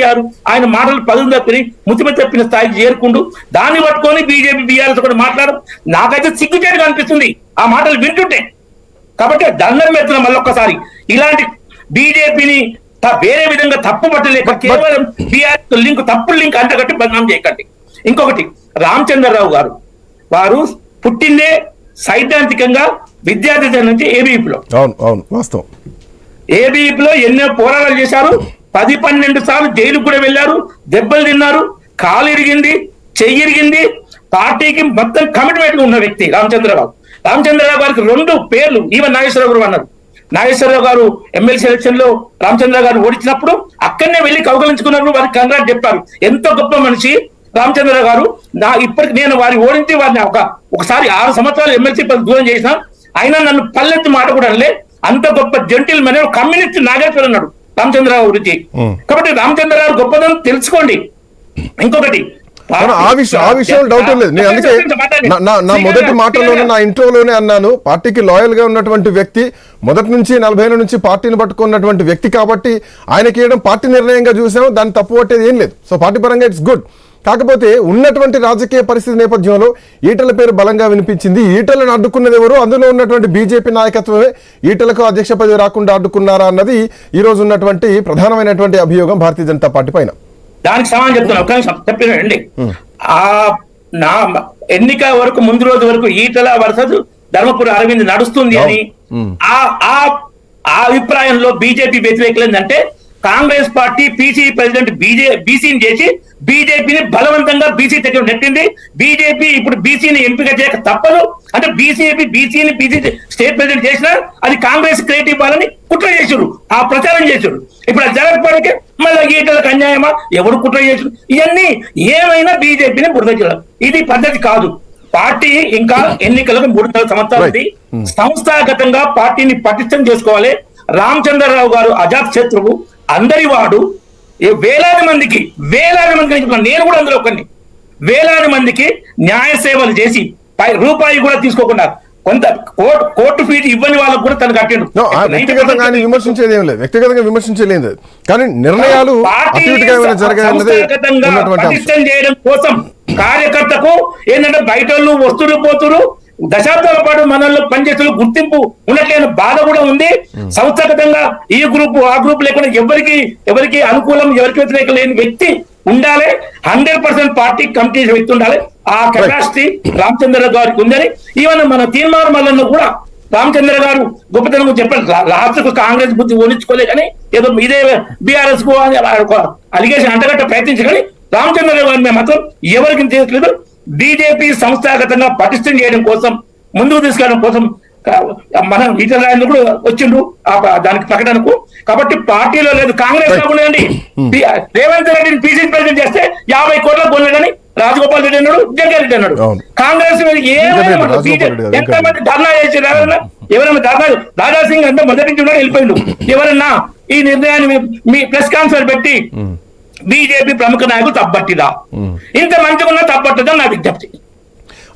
గారు ఆయన మాటలు పదులు తప్పిని ముతిమ తప్పిన స్థాయికి చేరుకుంటూ దాన్ని పట్టుకొని బీజేపీ బీఆర్ఎస్ కూడా మాట్లాడడం నాకైతే సిగ్గుచేటుగా అనిపిస్తుంది ఆ మాటలు వింటుంటే. కాబట్టి దండం పెడుతున్నా మళ్ళొక్కసారి ఇలాంటి బీజేపీని వేరే విధంగా తప్పు పట్టలేక కేవలం బీఆర్ఎస్ లింక్ తప్పుడు లింక్ అంటగట్టి బదనాం చేయకండి. ఇంకొకటి రామచంద్రరావు గారు వారు పుట్టిందే సైద్ధాంతికంగా విద్యార్థి నుంచి ఏబీపీలో ఏబీపీలో ఎన్నో పోరాటాలు చేశారు. 10-12 సార్లు జైలుకు కూడా వెళ్ళారు, దెబ్బలు తిన్నారు, కాలు ఇరిగింది, చెయ్యి ఇరిగింది. పార్టీకి మొత్తం కమిట్మెంట్ ఉన్న వ్యక్తి రామచంద్రరావు. రామచంద్రరావు గారికి 2 పేర్లు ఈవెన్ నాగేశ్వరరావు గారు అన్నారు. నాగేశ్వరరావు గారు ఎమ్మెల్సీ ఎలక్షన్ లో రామచంద్రరావు గారు ఓడించినప్పుడు అక్కడనే వెళ్ళి కౌగలించుకున్నప్పుడు వారికి కంగ్రాట్ చెప్పారు. ఎంతో గొప్ప మనిషి రామచంద్రరావు గారు. ఇప్పటికి నేను వారిని ఓడించి వారిని ఒకసారి 6 సంవత్సరాలు ఎమ్మెల్సీ దూరం చేసిన అయినా నన్ను పల్లెత్తి మాట కూడా అనలే. అంత గొప్ప జెంటిల్ మెన్ కమ్యూనిస్ట్ నాగేశ్వర అన్నాడు రామచంద్రరావు గురించి. కాబట్టి రామచంద్రరావు గొప్పదనం తెలుసుకోండి. ఇంకొకటి ఆ విషయం డౌట్ లేదు. నేను అందుకే నా మొదటి మాటలోనే నా ఇంట్రోలోనే అన్నాను, పార్టీకి లాయల్ గా ఉన్నటువంటి వ్యక్తి, మొదటి నుంచి 40 ఏళ్ల నుంచి పార్టీని పట్టుకున్నటువంటి వ్యక్తి కాబట్టి ఆయనకి ఇవ్వడం పార్టీ నిర్ణయంగా చూసాము, దాన్ని తప్పు పట్టేది ఏం లేదు. సో పార్టీ పరంగా ఇట్స్ గుడ్. కాకపోతే ఉన్నటువంటి రాజకీయ పరిస్థితి నేపథ్యంలో ఈటల పేరు బలంగా వినిపించింది. ఈటలను అడ్డుకున్నది ఎవరు? అందులో ఉన్నటువంటి బీజేపీ నాయకత్వమే ఈటలకు అధ్యక్ష పదవి రాకుండా అడ్డుకున్నారా అన్నది ఈ రోజు ఉన్నటువంటి ప్రధానమైనటువంటి అభియోగం భారతీయ జనతా పార్టీ పైన. దానికి సమాధానం చెప్తున్నా, ఒక నిమిషం చెప్పండి. నా ఎన్నిక వరకు ముందు రోజు వరకు ఈటల వర్సెస్ ధర్మపురి అరవింద్ నడుస్తుంది అని ఆ అభిప్రాయంలో బీజేపీ వ్యతిరేకలు ఏంటంటే కాంగ్రెస్ పార్టీ పీసీ ప్రెసిడెంట్ బీసీని చేసి బీజేపీని బలవంతంగా బీసీ దగ్గర నెట్టింది. బీజేపీ ఇప్పుడు బీసీని ఎంపిక చేయక తప్పదు అంటే బీసీని బీసీ స్టేట్ ప్రెసిడెంట్ చేసినా అది కాంగ్రెస్ క్రియేట్ ఇవ్వాలని కుట్ర చేసారు, ఆ ప్రచారం చేసారు. ఇప్పుడు అది జరగకపోవడానికి మళ్ళీ ఈటలకు అన్యాయమా, ఎవరు కుట్ర చేసారు, ఇవన్నీ ఏమైనా బీజేపీని బురద చేయడం ఇది పద్ధతి కాదు. పార్టీ ఇంకా ఎన్నికలకు 3 సంవత్సరాలు ఉంది. సంస్థాగతంగా పార్టీని పటిష్టం చేసుకోవాలి. రామచంద్రరావు గారు అజాత్ శత్రువు, అందరి వాడు. వేలాది మందికి నేను కూడా అందులో ఒకరిని, వేలాది మందికి న్యాయ సేవలు చేసి రూపాయి కూడా తీసుకోకుండా కొంత కోర్టు ఫీజు ఇవ్వని వాళ్ళకు కూడా తను కట్టిండు. వ్యక్తిగతంగా విమర్శించలేదు, కానీ నిర్ణయాలు పటిష్టం చేయడం కోసం కార్యకర్తకు ఏంటంటే బయట వస్తువులు పోతురు, దశాబ్దాల పాటు మనల్లో పనిచేస్తున్న గుర్తింపు ఉండట్లేని బాధ కూడా ఉంది. సంస్థాగతంగా ఈ గ్రూపు ఆ గ్రూప్ లేకుండా ఎవరికి అనుకూలం ఎవరికి వ్యతిరేకం లేని వ్యక్తి ఉండాలి. 100% పార్టీ కమిటీ వ్యక్తి ఉండాలి. ఆ కెపాసిటీ రామచంద్ర గారికి ఉందని ఈవెన్ మన తీర్మానం మల్లన్న కూడా రామచంద్ర గారు గొప్పతనం చెప్పారు. లాస్ట్కు కాంగ్రెస్ బుద్ధి ఓడించుకోలే కానీ ఏదో ఇదే బీఆర్ఎస్ కు అలిగేషన్ అంటగట్ట ప్రయత్నించగాని రామచంద్ర గారు మేము మాత్రం ఎవరికి చేయట్లేదు. బీజేపీ సంస్థాగతంగా పటిష్టం చేయడం కోసం ముందుకు తీసుకెళ్ళడం కోసం మన ఈటల రాజేంద్ర కూడా వచ్చిండ్రు దానికి ప్రకటనకు. కాబట్టి పార్టీలో లేదు, కాంగ్రెస్ లో ఉండదండి. రేవంత్ రెడ్డిని పీసీ ప్రెసిడెంట్ చేస్తే 50 కోట్ల కొనలేదని రాజగోపాల్ రెడ్డి అన్నాడు, జగ్గారెడ్డి అన్నాడు. కాంగ్రెస్ ఎంతమంది ధర్నా చేసి ఎవరైనా ధర్నా రాజాసింగ్ అంటే మొదటి నుంచి వెళ్ళిపోయిండు. ఎవరన్నా ఈ నిర్ణయాన్ని మీ ప్రెస్ కాన్ఫరెన్స్ పెట్టి బీజేపీ ప్రముఖ నాయకులు తప్పట్టిదా, ఇంత మంచిగా ఉన్నా తప్పట్టదని నా విజ్ఞప్తి.